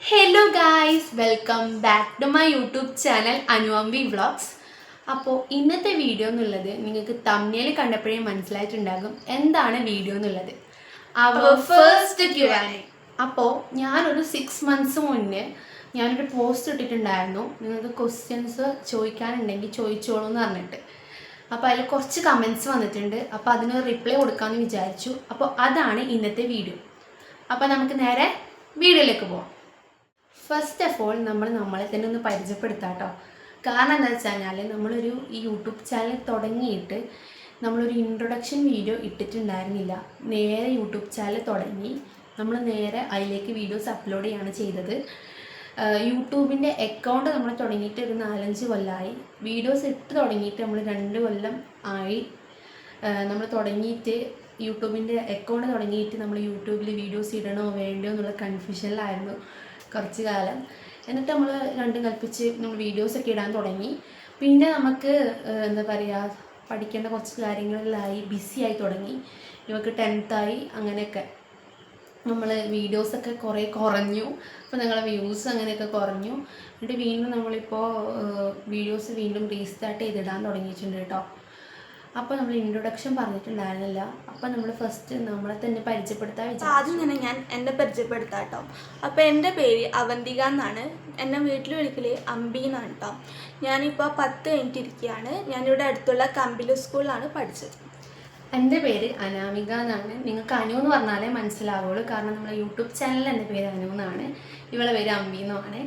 Hello guys, welcome back to my YouTube channel Anuambi vlogs. അപ്പോൾ ഇന്നത്തെ video എന്നുള്ളത് നിങ്ങൾക്ക് തമ്മിൽ കണ്ടപ്പോഴേ മനസ്സിലായിട്ടുണ്ടാകും എന്താണ് വീഡിയോ എന്നുള്ളത്. അവർ ഫസ്റ്റ് Q&A. അപ്പോൾ ഞാനൊരു 6 months മുന്നേ ഞാനൊരു പോസ്റ്റ് ഇട്ടിട്ടുണ്ടായിരുന്നു, നിങ്ങൾക്ക് ക്വസ്റ്റ്യൻസ് ചോദിക്കാനുണ്ടെങ്കിൽ ചോദിച്ചോളൂ എന്ന് പറഞ്ഞിട്ട്. അപ്പോൾ അതിൽ കുറച്ച് കമൻറ്റ്സ് വന്നിട്ടുണ്ട്. അപ്പോൾ അതിന് റിപ്ലൈ കൊടുക്കാമെന്ന് വിചാരിച്ചു. അപ്പോൾ അതാണ് ഇന്നത്തെ വീഡിയോ. അപ്പോൾ നമുക്ക് നേരെ വീഡിയോയിലേക്ക് പോവാം. ഫസ്റ്റ് ഓഫ് ഓൾ നമ്മളെ തന്നെ ഒന്ന് പരിചയപ്പെടുത്താം കേട്ടോ. കാരണം എന്താ വെച്ച് കഴിഞ്ഞാൽ നമ്മളൊരു ഈ യൂട്യൂബ് ചാനൽ തുടങ്ങിയിട്ട് നമ്മളൊരു ഇൻട്രൊഡക്ഷൻ വീഡിയോ ഇട്ടിട്ടുണ്ടായിരുന്നില്ല. നേരെ യൂട്യൂബ് ചാനൽ തുടങ്ങി നമ്മൾ നേരെ അതിലേക്ക് വീഡിയോസ് അപ്ലോഡ് ചെയ്യാണ് ചെയ്തത്. യൂട്യൂബിൻ്റെ അക്കൗണ്ട് നമ്മൾ തുടങ്ങിയിട്ട് ഒരു 4-5 കൊല്ലമായി. വീഡിയോസ് ഇട്ട് തുടങ്ങിയിട്ട് നമ്മൾ 2 കൊല്ലം ആയി. നമ്മൾ തുടങ്ങിയിട്ട് യൂട്യൂബിൻ്റെ അക്കൗണ്ട് തുടങ്ങിയിട്ട് നമ്മൾ യൂട്യൂബിൽ വീഡിയോസ് ഇടണോ വേണ്ടയോ എന്നുള്ള കൺഫ്യൂഷനിലായിരുന്നു കുറച്ച് കാലം. എന്നിട്ട് നമ്മൾ രണ്ടും കൽപ്പിച്ച് നമ്മൾ വീഡിയോസൊക്കെ ഇടാൻ തുടങ്ങി. പിന്നെ നമുക്ക് എന്താ പറയുക, പഠിക്കേണ്ട കുറച്ച് കാര്യങ്ങളിലായി ബിസിയായി തുടങ്ങി. ഇവർക്ക് 10th ആയി. അങ്ങനെയൊക്കെ നമ്മൾ വീഡിയോസൊക്കെ കുറേ കുറഞ്ഞു. അപ്പോൾ ഞങ്ങളെ വ്യൂസ് അങ്ങനെയൊക്കെ കുറഞ്ഞു. എന്നിട്ട് വീണ്ടും നമ്മളിപ്പോൾ വീഡിയോസ് വീണ്ടും റീസ്റ്റാർട്ട് ചെയ്തിടാൻ തുടങ്ങിയിട്ടുണ്ട് കേട്ടോ. അപ്പോൾ നമ്മൾ ഇൻട്രൊഡക്ഷൻ പറഞ്ഞിട്ടുണ്ടായിരുന്നില്ല. അപ്പോൾ നമ്മൾ ഫസ്റ്റ് നമ്മളെ തന്നെ പരിചയപ്പെടുത്താൻ വിചാരിച്ചു. ആദ്യം തന്നെ ഞാൻ എന്നെ പരിചയപ്പെടുത്താം കേട്ടോ. അപ്പോൾ എൻ്റെ പേര് അവന്തിക എന്നാണ്. എന്നെ വീട്ടിൽ വിളിക്കല് അമ്പി എന്നാണ് കേട്ടോ. ഞാനിപ്പോൾ 10 കഴിഞ്ഞിട്ടിരിക്കുകയാണ്. ഞാനിവിടെ അടുത്തുള്ള കമ്പിലു സ്കൂളിലാണ് പഠിച്ചത്. എൻ്റെ പേര് അനാമിക എന്നാണ്. നിങ്ങൾക്ക് അനു എന്ന് പറഞ്ഞാലേ മനസ്സിലാവുള്ളൂ, കാരണം നമ്മളെ യൂട്യൂബ് ചാനലിൽ എൻ്റെ പേര് അനു എന്നാണ്, ഇവളെ പേര് അമ്പി എന്നുമാണ്.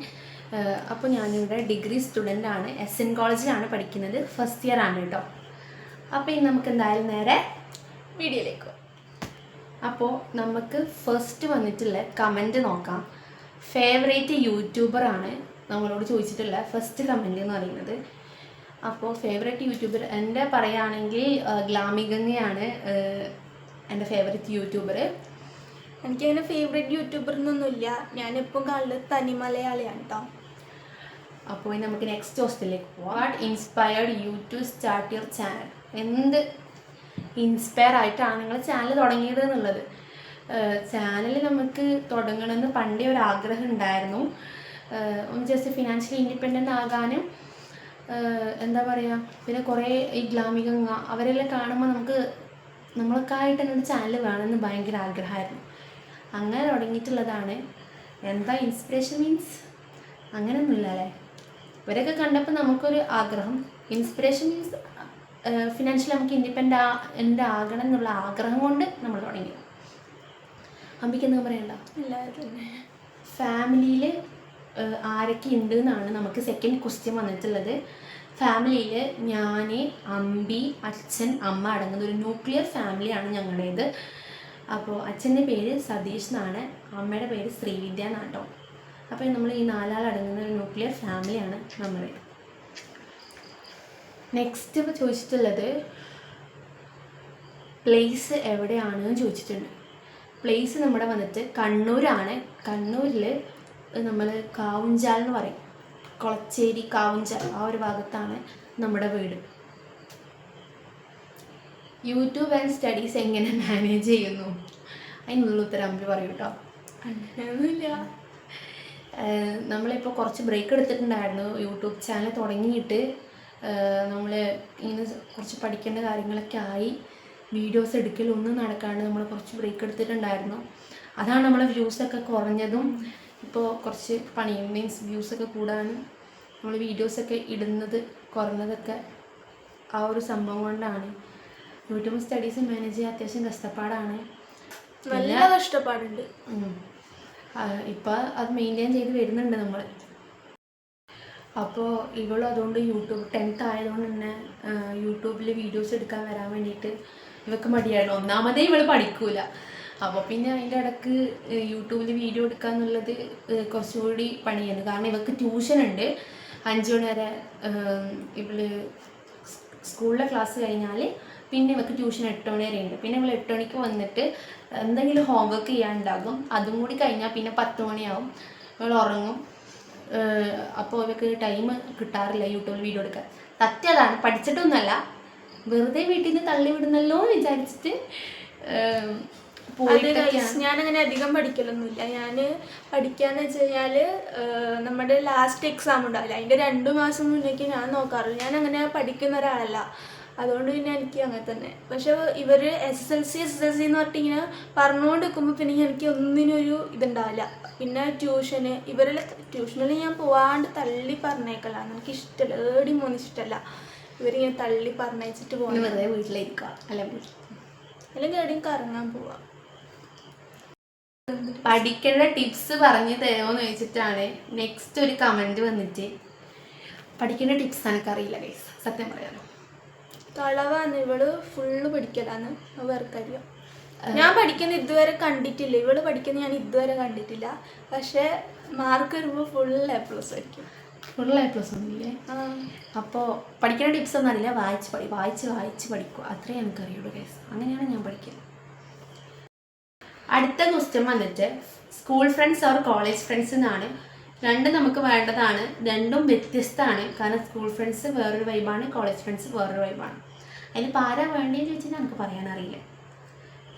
അപ്പോൾ ഞാനിവിടെ ഡിഗ്രി സ്റ്റുഡൻ്റ് ആണ്. SN കോളേജിലാണ് പഠിക്കുന്നത്. ഫസ്റ്റ് ഇയർ ആണ് കേട്ടോ. അപ്പോൾ ഇനി നമുക്ക് എന്തായാലും നേരെ വീഡിയോയിലേക്ക്. അപ്പോൾ നമുക്ക് ഫസ്റ്റ് വന്നിട്ടുള്ള കമൻറ്റ് നോക്കാം. ഫേവറേറ്റ് യൂട്യൂബറാണ് നമ്മളോട് ചോദിച്ചിട്ടുള്ള ഫസ്റ്റ് കമൻറ്റ് എന്ന് പറയുന്നത്. അപ്പോൾ ഫേവറേറ്റ് യൂട്യൂബർ എൻ്റെ പറയുകയാണെങ്കിൽ ഗ്ലാമികങ്ങയാണ് എൻ്റെ ഫേവറേറ്റ് യൂട്യൂബർ. എനിക്കങ്ങനെ ഫേവറേറ്റ് യൂട്യൂബർ എന്നൊന്നുമില്ല. ഞാനിപ്പം കാണുന്നത് തനി മലയാളിയാണ് കേട്ടോ. അപ്പോൾ നമുക്ക് നെക്സ്റ്റ് ക്വസ്റ്റ്യനിലേക്ക് പോവാം. What inspired you to start your channel? എന്ത് ഇൻസ്പയർ ആയിട്ടാണ് നിങ്ങൾ ചാനൽ തുടങ്ങിയത് എന്നുള്ളത്. ചാനൽ നമുക്ക് തുടങ്ങണമെന്ന് പണ്ടേ ഒരു ആഗ്രഹം ഉണ്ടായിരുന്നു. ഒന്ന് ജസ്റ്റ് ഫിനാൻഷ്യലി ഇൻഡിപെൻഡൻ്റ് ആകാനും എന്താ പറയുക, പിന്നെ കുറേ ഈ ഗ്ലാമികങ്ങ അവരെല്ലാം കാണുമ്പോൾ നമ്മൾക്കായിട്ട് തന്നെ ഒരു ചാനൽ വേണമെന്ന് ഭയങ്കര ആഗ്രഹമായിരുന്നു. അങ്ങനെ തുടങ്ങിയിട്ടുള്ളതാണ്. എന്താ ഇൻസ്പിറേഷൻ മീൻസ് അങ്ങനെയൊന്നുമില്ല അല്ലേ. ഇവരൊക്കെ കണ്ടപ്പോൾ നമുക്കൊരു ആഗ്രഹം. ഇൻസ്പിറേഷൻ മീൻസ് ഫിനാൻഷ്യലി നമുക്ക് ഇൻഡിപെൻഡൻ്റ് ആകണം എന്നുള്ള ആഗ്രഹം കൊണ്ട് നമ്മൾ തുടങ്ങി. അമ്പിക്ക് എന്താ പറയണ്ട? ഫാമിലിയിൽ ആരൊക്കെ ഉണ്ട് എന്നാണ് നമുക്ക് സെക്കൻഡ് ക്വസ്റ്റ്യൻ വന്നിട്ടുള്ളത്. ഫാമിലിയിൽ ഞാൻ, അമ്പി, അച്ഛൻ, അമ്മ അടങ്ങുന്ന ഒരു ന്യൂക്ലിയർ ഫാമിലിയാണ് ഞങ്ങളുടേത്. അപ്പോൾ അച്ഛൻ്റെ പേര് സതീഷ് എന്നാണ്, അമ്മയുടെ പേര് ശ്രീവിദ്യ എന്നാണ് കേട്ടോ. അപ്പോൾ നമ്മൾ ഈ 4 ആൾ അടങ്ങുന്ന ഒരു ന്യൂക്ലിയർ ഫാമിലിയാണ് നമ്മുടെ. നെക്സ്റ്റ് ഇപ്പോൾ ചോദിച്ചിട്ടുള്ളത് പ്ലേസ് എവിടെയാണെന്ന് ചോദിച്ചിട്ടുണ്ട്. പ്ലേസ് നമ്മുടെ വന്നിട്ട് കണ്ണൂരാണ്. കണ്ണൂരിൽ നമ്മൾ കാവുഞ്ചാൽ എന്ന് പറയും, കൊളച്ചേരി കാവുഞ്ചാൽ ആ ഒരു ഭാഗത്താണ് നമ്മുടെ വീട്. യൂട്യൂബ് ആൻഡ് സ്റ്റഡീസ് എങ്ങനെ മാനേജ് ചെയ്യുന്നു? അതിനുള്ള ഉത്തരം അമ്മ പറയൂ കേട്ടോ. അങ്ങനെയൊന്നുമില്ല. നമ്മളിപ്പോൾ കുറച്ച് ബ്രേക്ക് എടുത്തിട്ടുണ്ടായിരുന്നു യൂട്യൂബ് ചാനൽ തുടങ്ങിയിട്ട്. നമ്മൾ ഇങ്ങനെ കുറച്ച് പഠിക്കേണ്ട കാര്യങ്ങളൊക്കെ ആയി, വീഡിയോസ് എടുക്കലൊന്നും നടക്കാണ്ട് നമ്മൾ കുറച്ച് ബ്രേക്ക് എടുത്തിട്ടുണ്ടായിരുന്നു. അതാണ് നമ്മളെ വ്യൂസൊക്കെ കുറഞ്ഞതും. ഇപ്പോൾ കുറച്ച് പണിയും മീൻസ് വ്യൂസൊക്കെ കൂടാനും നമ്മൾ വീഡിയോസൊക്കെ ഇടുന്നത് കുറഞ്ഞതൊക്കെ ആ ഒരു സംഭവം കൊണ്ടാണ്. യൂട്യൂബ് സ്റ്റഡീസ് മാനേജ് ചെയ്യാൻ അത്യാവശ്യം കഷ്ടപ്പാടാണ്, നല്ല കഷ്ടപ്പാടുണ്ട്. ഇപ്പോൾ അത് മെയിൻറ്റെയിൻ ചെയ്ത് വരുന്നുണ്ട് നമ്മൾ. അപ്പോൾ ഇവളും അതുകൊണ്ട് യൂട്യൂബ് 10th ആയതുകൊണ്ട് തന്നെ യൂട്യൂബിൽ വീഡിയോസ് എടുക്കാൻ വരാൻ വേണ്ടിയിട്ട് ഇവൾക്ക് മടിയായിരുന്നു. ഒന്നാമതേ ഇവൾ പഠിക്കൂല. അപ്പോൾ പിന്നെ അതിൻ്റെ ഇടയ്ക്ക് യൂട്യൂബിൽ വീഡിയോ എടുക്കുക എന്നുള്ളത് കുറച്ചുകൂടി പണിയാണ്. കാരണം ഇവൾക്ക് ട്യൂഷൻ ഉണ്ട് 5 മണി വരെ. ഇവള് സ്കൂളിലെ ക്ലാസ് കഴിഞ്ഞാൽ പിന്നെ ഇവൾക്ക് ട്യൂഷൻ 8 മണി വരെ ഉണ്ട്. പിന്നെ ഇവൾ 8 മണിക്ക് വന്നിട്ട് എന്തെങ്കിലും ഹോംവർക്ക് ചെയ്യാനുണ്ടാകും. അതും കൂടി കഴിഞ്ഞാൽ പിന്നെ 10 മണിയാവും, ഇവൾ ഉറങ്ങും. അപ്പോൾ ഇവർക്ക് ടൈം കിട്ടാറില്ല യൂട്യൂബിൽ വീഡിയോ എടുക്കാൻ. സത്യതാണ്, പഠിച്ചിട്ടൊന്നുമല്ല, വെറുതെ വീട്ടിൽ നിന്ന് തള്ളി വിടുന്നല്ലോ എന്ന് വിചാരിച്ചിട്ട് പോയിട്ടൊക്കെയാണ്. ഞാനങ്ങനെ അധികം പഠിക്കലൊന്നുമില്ല. ഞാൻ പഠിക്കാന്ന് വെച്ച് കഴിഞ്ഞാൽ നമ്മുടെ ലാസ്റ്റ് എക്സാം ഉണ്ടാവില്ല, അതിൻ്റെ 2 മാസം മുന്നേക്ക് ഞാൻ നോക്കാറുള്ളൂ. ഞാൻ അങ്ങനെ പഠിക്കുന്ന ഒരാളല്ല, അതുകൊണ്ട് പിന്നെ എനിക്ക് അങ്ങനെ തന്നെ. പക്ഷെ ഇവർ SSLC എന്ന് പറഞ്ഞിട്ട് ഇങ്ങനെ പറഞ്ഞുകൊണ്ട് നിൽക്കുമ്പോൾ പിന്നെ എനിക്ക് ഒന്നിനൊരു ഇതുണ്ടാവില്ല. പിന്നെ ട്യൂഷനിൽ ഞാൻ പോവാണ്ട് തള്ളി പറഞ്ഞേക്കലാണ്. എനിക്ക് ഇഷ്ടമല്ല, ഏടി മോന് ഇഷ്ടമല്ല ഇവരിങ്ങനെ തള്ളി പറഞ്ഞയച്ചിട്ട് പോകുന്നത്. വെറുതെ വീട്ടിലിരിക്കുക അല്ലെങ്കിൽ എവിടെയും കറങ്ങാൻ പോവാം. പഠിക്കേണ്ട ടിപ്സ് പറഞ്ഞു തരുമോന്ന് ചോദിച്ചിട്ടാണ് നെക്സ്റ്റ് ഒരു കമന്റ് വന്നിട്ട്. പഠിക്കേണ്ട ടിപ്സ് എനിക്കറിയില്ല ഗൈസ്, സത്യം പറയാലോ. കളവാന്ന് ഇവള് ഫുള്ള് പഠിക്കലാന്ന് വേർക്കറിയാം. ഞാൻ പഠിക്കുന്ന ഇതുവരെ കണ്ടിട്ടില്ല, ഇവള് പഠിക്കുന്ന ഞാൻ ഇതുവരെ കണ്ടിട്ടില്ല. പക്ഷെ മാർക്ക് വരുമ്പോൾ ഫുൾ A+ ആയിരിക്കും. ഫുൾ A+ ഒന്നുമില്ലേ? അപ്പോൾ പഠിക്കേണ്ട ടിപ്സ് ഒന്നും അറിയില്ല, വായിച്ച് പഠിക്കുക, അത്രേ എനിക്കറിയുള്ളൂ ഗൈസ്. അങ്ങനെയാണ് ഞാൻ പഠിക്കുന്നത്. അടുത്ത ക്വസ്റ്റ്യൻ വന്നിട്ട് school friends or college friends എന്നാണ്. രണ്ടും നമുക്ക് വേണ്ടതാണ്, രണ്ടും വ്യത്യസ്തമാണ്. കാരണം സ്കൂൾ ഫ്രണ്ട്സ് വേറൊരു വൈബാണ്, കോളേജ് ഫ്രണ്ട്സ് വേറൊരു വൈബാണ്. അതിനിപ്പോൾ ആരാ വേണ്ടതെന്ന് ചോദിച്ചാൽ എനിക്ക് പറയാനറിയില്ല.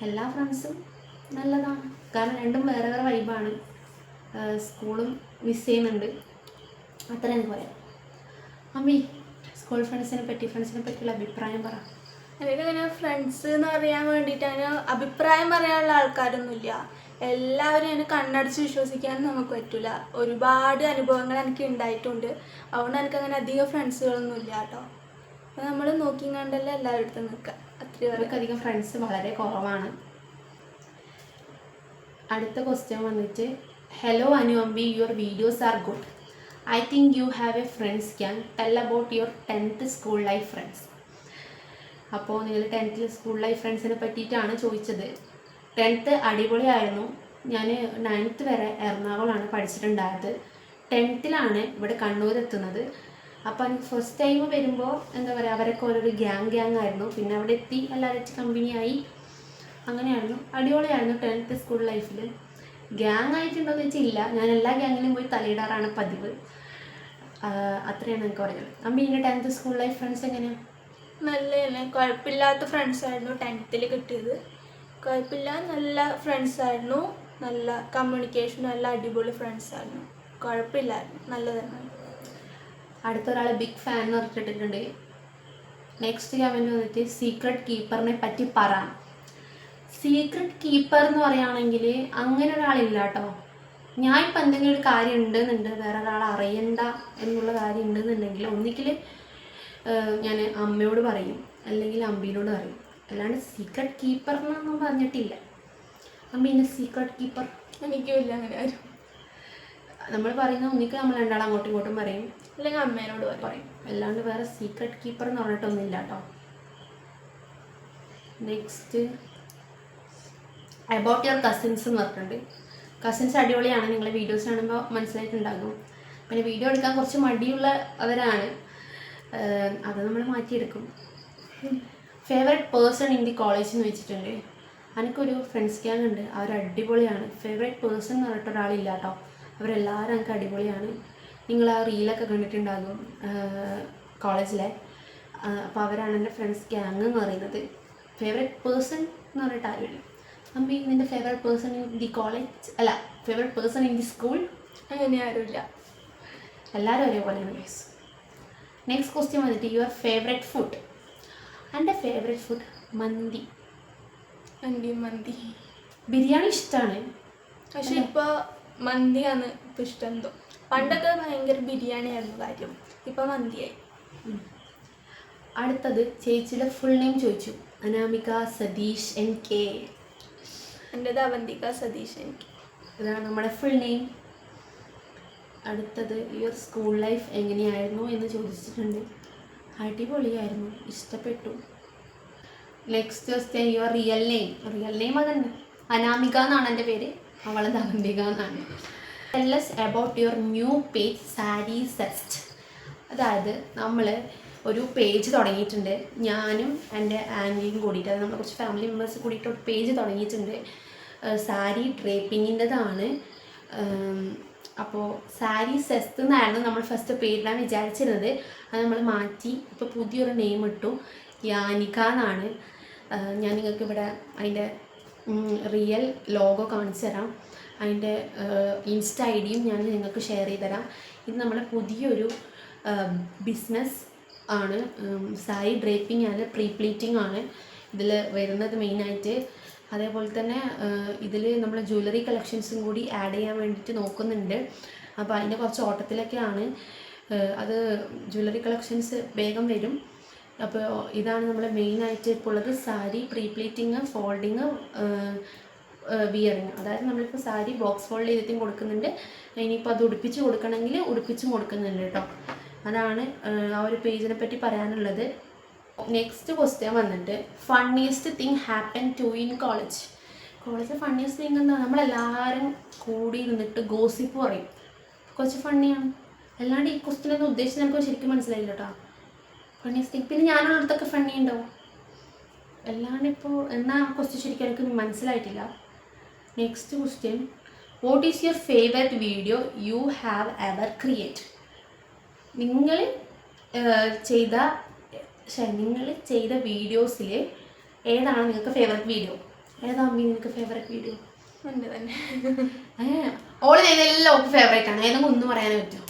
എല്ലാ ഫ്രണ്ട്സും നല്ലതാണ്, കാരണം രണ്ടും വേറെ വേറെ വൈബാണ്. സ്കൂളും മിസ് ചെയ്യുന്നുണ്ട്, അത്ര എനിക്ക് പറയാം. അമ്മി, സ്കൂൾ ഫ്രണ്ട്സിനെ പറ്റിയുള്ള അഭിപ്രായം പറ. എനിക്കങ്ങനെ ഫ്രണ്ട്സ് എന്ന് പറയാൻ വേണ്ടിയിട്ട് അങ്ങനെ അഭിപ്രായം പറയാനുള്ള ആൾക്കാരൊന്നുമില്ല. എല്ലാവരും അതിനെ കണ്ണടച്ച് വിശ്വസിക്കാനും നമുക്ക് പറ്റില്ല. ഒരുപാട് അനുഭവങ്ങൾ എനിക്ക് ഉണ്ടായിട്ടുണ്ട്, അതുകൊണ്ട് എനിക്കങ്ങനെ അധികം ഫ്രണ്ട്സുകളൊന്നും ഇല്ല കേട്ടോ. അപ്പോൾ നമ്മൾ നോക്കി കണ്ടല്ലേ എല്ലാവരുടെ അടുത്തും നിൽക്കുക, അധികം ഫ്രണ്ട്സ് വളരെ കുറവാണ്. അടുത്ത ക്വസ്റ്റ്യൻ വന്നിട്ട് hello Anu Ambi, your videos are good. I think you have A friends can tell about your 10th school life friends. അപ്പോൾ നിങ്ങൾ 10th സ്കൂൾ ലൈഫ് ഫ്രണ്ട്സിനെ പറ്റിയിട്ടാണ് ചോദിച്ചത്. 10th അടിപൊളിയായിരുന്നു. ഞാൻ 9th വരെ എറണാകുളമാണ് പഠിച്ചിട്ടുണ്ടായത്. 10th ഇവിടെ കണ്ണൂർ എത്തുന്നത്. അപ്പോൾ എനിക്ക് ഫസ്റ്റ് ടൈം വരുമ്പോൾ എന്താ പറയുക, അവരൊക്കെ ഓരോരു ഗ്യാങ് ആയിരുന്നു. പിന്നെ അവിടെ എത്തി എല്ലാവരും കമ്പനിയായി, അങ്ങനെയായിരുന്നു. അടിപൊളിയായിരുന്നു 10th സ്കൂൾ ലൈഫിൽ. ഗ്യാങ് ആയിട്ടുണ്ടോയെന്ന് വെച്ചില്ല, ഞാൻ എല്ലാ ഗ്യാങ്ങിലും പോയി തലയിടാറാണ് പതിവ്. അത്രയാണ് എനിക്ക് പറയുന്നത്. അപ്പം പിന്നെ 10th സ്കൂൾ ലൈഫ് ഫ്രണ്ട്സ് എങ്ങനെയാണ്? നല്ല കുഴപ്പമില്ലാത്ത ഫ്രണ്ട്സായിരുന്നു 10th കിട്ടിയത്. കുഴപ്പമില്ല, നല്ല ഫ്രണ്ട്സായിരുന്നു, നല്ല കമ്മ്യൂണിക്കേഷൻ, നല്ല അടിപൊളി ഫ്രണ്ട്സായിരുന്നു, കുഴപ്പമില്ലായിരുന്നു, നല്ലതാണ്. അടുത്തൊരാൾ ബിഗ് ഫാൻ എന്ന് പറഞ്ഞിട്ടിട്ടുണ്ട്. നെക്സ്റ്റ് കമൻറ്റ് വന്നിട്ട് സീക്രട്ട് കീപ്പറിനെ പറ്റി പറ. സീക്രട്ട് കീപ്പർ എന്ന് പറയുകയാണെങ്കിൽ അങ്ങനെ ഒരാളില്ല കേട്ടോ. ഞാൻ ഇപ്പം എന്തെങ്കിലും ഒരു കാര്യം ഉണ്ടെന്നുണ്ട്, വേറെ ഒരാൾ അറിയണ്ട എന്നുള്ള കാര്യം ഉണ്ടെന്നുണ്ടെങ്കിൽ ഒന്നിക്കിൽ ഞാൻ അമ്മയോട് പറയും, അല്ലെങ്കിൽ അമ്പീനോട് പറയും. അല്ലാണ്ട് സീക്രട്ട് കീപ്പർ എന്നൊന്നും പറഞ്ഞിട്ടില്ല. അമ്മീൻ്റെ സീക്രട്ട് കീപ്പർ എനിക്കുമില്ല അങ്ങനെ ആരും. നമ്മൾ പറയുന്ന ഒന്നിക്ക് നമ്മൾ രണ്ടാളും അങ്ങോട്ടും ഇങ്ങോട്ടും പറയും, അല്ലെങ്കിൽ അമ്മേനോട് പറയും. അല്ലാണ്ട് വേറെ സീക്രട്ട് കീപ്പർ എന്ന് പറഞ്ഞിട്ടൊന്നുമില്ല കേട്ടോ. നെക്സ്റ്റ് അബൌട്ട് യുവർ കസിൻസ് എന്ന് പറഞ്ഞിട്ടുണ്ട്. കസിൻസ് അടിപൊളിയാണ്, നിങ്ങൾ വീഡിയോസ് കാണുമ്പോൾ മനസ്സിലായിട്ടുണ്ടാകും. പിന്നെ വീഡിയോ എടുക്കാൻ കുറച്ച് മടിയുള്ളവരാണ്, അത് നമ്മൾ മാറ്റിയെടുക്കും. Favourite person in the college എന്ന് വെച്ചിട്ടുണ്ട്. എനിക്കൊരു ഫ്രണ്ട്സ് ഗ്യാങ് ഉണ്ട്, അവർ അടിപൊളിയാണ്. ഫേവറേറ്റ് പേഴ്സൺ എന്ന് പറഞ്ഞിട്ട് ഒരാളില്ല കേട്ടോ, അവരെല്ലാവരും എനിക്ക് അടിപൊളിയാണ്. നിങ്ങൾ ആ റീലൊക്കെ കണ്ടിട്ടുണ്ടാകും കോളേജിലെ. അപ്പോൾ അവരാണ് എൻ്റെ ഫ്രണ്ട്സ് ഗ്യാങ് എന്ന് പറയുന്നത്. ഫേവറേറ്റ് പേഴ്സൺ എന്ന് പറഞ്ഞിട്ട് ആരുമില്ല. അമ്മി, നിൻ്റെ favourite person in the college അല്ല favourite person in the school? അങ്ങനെ ആരുമില്ല, എല്ലാവരും ഒരേപോലെയാണ് ഗൈസ്. നെക്സ്റ്റ് ക്വസ്റ്റ്യൻ വന്നിട്ട് യുവർ ഫേവറേറ്റ് ഫുഡ്. എൻ്റെ ഫേവറേറ്റ് ഫുഡ് മന്തി. ബിരിയാണി ഇഷ്ടമാണ്, പക്ഷെ ഇപ്പോൾ മന്തിയാണ് ഇപ്പം ഇഷ്ടം. എന്തോ പണ്ടൊക്കെ ഭയങ്കര ബിരിയാണി ആയിരുന്നു കാര്യം, ഇപ്പം മന്തിയായി. അടുത്തത് ചേച്ചിയുടെ ഫുൾ നെയിം ചോദിച്ചു. അനാമിക സതീഷ് NK. എൻ്റേത് അവന്തിക സതീഷ് NK. ഇതാണ് നമ്മുടെ ഫുൾ നെയിം. അടുത്തത് യുവർ സ്കൂൾ ലൈഫ് എങ്ങനെയായിരുന്നു എന്ന് ചോദിച്ചിട്ടുണ്ട്. അടിപൊളിയായിരുന്നു, ഇഷ്ടപ്പെട്ടു. Next question your real name. Real name അതന്നെ, അനാമിക എന്നാണ് എൻ്റെ പേര്, അവളത് അവന്തിക എന്നാണ്. Tell us about your new page sari zest. അതായത് നമ്മൾ ഒരു പേജ് തുടങ്ങിയിട്ടുണ്ട്, ഞാനും എൻ്റെ ആൻറ്റിയും കൂടിയിട്ട്, അത് നമ്മൾ കുറച്ച് ഫാമിലി മെമ്പേഴ്സ് കൂടിയിട്ട് ഒരു പേജ് തുടങ്ങിയിട്ടുണ്ട്. സാരി ഡ്രേപ്പിങ്ങിൻ്റെതാണ്. അപ്പോൾ സാരി സെസ്റ്റ് എന്നായിരുന്നു നമ്മൾ ഫസ്റ്റ് പേരിടാൻ വിചാരിച്ചിരുന്നത്, അത് നമ്മൾ മാറ്റി ഇപ്പോൾ പുതിയൊരു നെയിം ഇട്ടു, യാനിക എന്നാണ്. ഞാൻ നിങ്ങൾക്ക് ഇവിടെ അതിൻ്റെ റിയൽ ലോഗോ കാണിച്ചു തരാം. അതിൻ്റെ ഇൻസ്റ്റ ഐ ഡിയും ഞാൻ നിങ്ങൾക്ക് ഷെയർ ചെയ്ത് തരാം. ഇത് നമ്മുടെ പുതിയൊരു ബിസിനസ് ആണ്. സാരി ഡ്രേപ്പിംഗ് ആണ്, പ്രീ പ്ലീറ്റിംഗ് ആണ് ഇതിൽ വരുന്നത് മെയിനായിട്ട്. അതേപോലെ തന്നെ ഇതിൽ നമ്മൾ ജ്വല്ലറി കളക്ഷൻസും കൂടി ആഡ് ചെയ്യാൻ വേണ്ടിയിട്ട് നോക്കുന്നുണ്ട്. അപ്പോൾ അതിൻ്റെ കുറച്ച് ഓട്ടത്തിലൊക്കെയാണ്. അത് ജ്വല്ലറി കളക്ഷൻസ് വേഗം വരും. അപ്പോൾ ഇതാണ് നമ്മൾ മെയിനായിട്ട് ഇപ്പോൾ ഉള്ളത്. Sari pre pleating, folding, wearing. അതായത് നമ്മളിപ്പോൾ സാരി ബോക്സ് ഫോൾഡ് ചെയ്തിട്ടും കൊടുക്കുന്നുണ്ട്. ഇനിയിപ്പോൾ അത് ഉടുപ്പിച്ച് കൊടുക്കണമെങ്കിൽ ഉടുപ്പിച്ചും കൊടുക്കുന്നുണ്ട് കേട്ടോ. അതാണ് ആ ഒരു പേജിനെ പറ്റി പറയാനുള്ളത്. നെക്സ്റ്റ് ക്വസ്റ്റ്യൻ വന്നിട്ട് funniest thing happen to in college. കോളേജിൽ ഫണ്ണിയസ്റ്റ് തിങ് എന്താ? നമ്മളെല്ലാവരും കൂടി നിന്നിട്ട് ഗോസിപ്പ് പറയും. കുറച്ച് ഫണ്ണിയാണ്. അല്ലാണ്ട് ഈ ക്വസ്റ്റ്യനൊന്നും ഉദ്ദേശിച്ച് നമുക്ക് ശരിക്കും മനസ്സിലായില്ല കേട്ടോ. ഫണ്ണിയസ്റ്റ് തിങ് പിന്നെ ഞാനുള്ളിടത്തൊക്കെ ഫണ്ണി ഉണ്ടാവും. അല്ലാണ്ട് ഇപ്പോൾ എന്നാ ക്വസ്റ്റ്യൻ ശരിക്കും എനിക്ക് മനസ്സിലായിട്ടില്ല. Next question, what is your favourite video you have ever create? നിങ്ങൾ ചെയ്ത വീഡിയോസിൽ ഏതാണ് നിങ്ങൾക്ക് ഫേവറേറ്റ് വീഡിയോ? ഏതാണ് നിങ്ങൾക്ക് ഫേവറേറ്റ് വീഡിയോ? ഉണ്ട് തന്നെ. ഓൾ ചെയ്തെല്ലാം ഓൾക്ക് ഫേവറേറ്റ് ആണ്. ഏതെങ്കിലും ഒന്നും പറയാനേ പറ്റുമോ?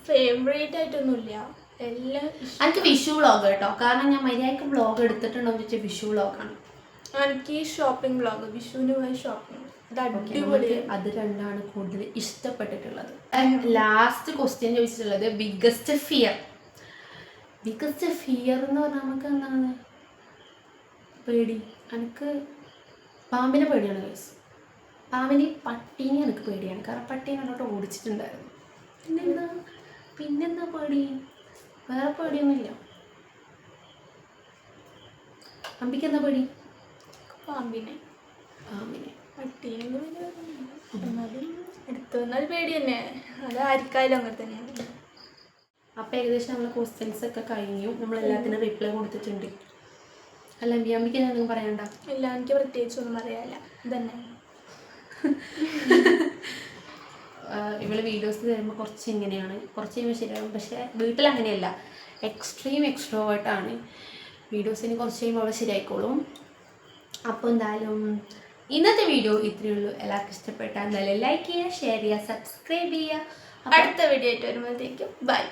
ഫേവറേറ്റ് ആയിട്ടൊന്നുമില്ല, എല്ലാം. എനിക്ക് വിഷു വ്ളോഗ് കേട്ടോ. കാരണം ഞാൻ മര്യാദയ്ക്ക് വ്ളോഗ് എടുത്തിട്ടുണ്ടോ എന്ന് വെച്ചാൽ വിഷു വ്ളോഗാണ്. എനിക്ക് ഈ ഷോപ്പിംഗ് വ്ളോഗ്, വിഷുവിന് പോയി ഷോപ്പിംഗ്, അത് അടിപൊളി. അത് രണ്ടാണ് കൂടുതൽ ഇഷ്ടപ്പെട്ടിട്ടുള്ളത്. ലാസ്റ്റ് ക്വസ്റ്റ്യൻ ചോദിച്ചിട്ടുള്ളത് ബിഗ്ഗസ്റ്റ് ഫിയർ. ബിഗ്ഗസ്റ്റ് ഫിയർ എന്ന് പറഞ്ഞാൽ നമുക്ക് എന്താണ്? പേടി. എനിക്ക് പാമ്പിനെ പേടിയാണ് ഗൈസ്. പാമ്പിനെ, പട്ടീനെ എനിക്ക് പേടിയാണ്. കാരണം പട്ടീനെ അങ്ങോട്ട് ഓടിച്ചിട്ടുണ്ടായിരുന്നു. പിന്നെന്താ പേടി? വേറെ പേടിയൊന്നുമില്ല. അമ്പിക്ക് എന്താ പേടി? പാമ്പിനെ. പട്ടീനെ എന്നാലും എടുത്തു വന്നാൽ പേടി തന്നെ. അത് ആർക്കായാലും അങ്ങനെ തന്നെയാണ്. അപ്പോൾ ഏകദേശം നമ്മളെ ക്വസ്റ്റ്യൻസ് ഒക്കെ കഴിഞ്ഞു. നമ്മളെല്ലാത്തിനും റിപ്ലൈ കൊടുത്തിട്ടുണ്ട്. അല്ല അമ്പിക്ക് എന്തെങ്കിലും പറയണ്ട? ഇല്ല, എനിക്ക് പ്രത്യേകിച്ചൊന്നും പറയാനില്ല. ഇതന്നെ. ഇവള് വീഡിയോസ് തരുമ്പോൾ കുറച്ച് ഇങ്ങനെയാണ്, കുറച്ച് കഴിയുമ്പോൾ ശരിയാകും. പക്ഷേ വീട്ടിൽ അങ്ങനെയല്ല, എക്സ്ട്രീം എക്സ്ട്രോവേർട്ടാണ്. വീഡിയോസിന് കുറച്ച് കഴിയുമ്പോൾ അവൾ ശരിയായിക്കോളും. അപ്പോൾ എന്തായാലും ഇന്നത്തെ വീഡിയോ ഇത്രയേ ഉള്ളൂ. എല്ലാവർക്കും ഇഷ്ടപ്പെട്ടാൽ എന്തായാലും ലൈക്ക് ചെയ്യുക, ഷെയർ ചെയ്യുക, സബ്സ്ക്രൈബ് ചെയ്യുക. അടുത്ത വീഡിയോ ആയിട്ട് വരുമ്പോഴത്തേക്കും ബൈ.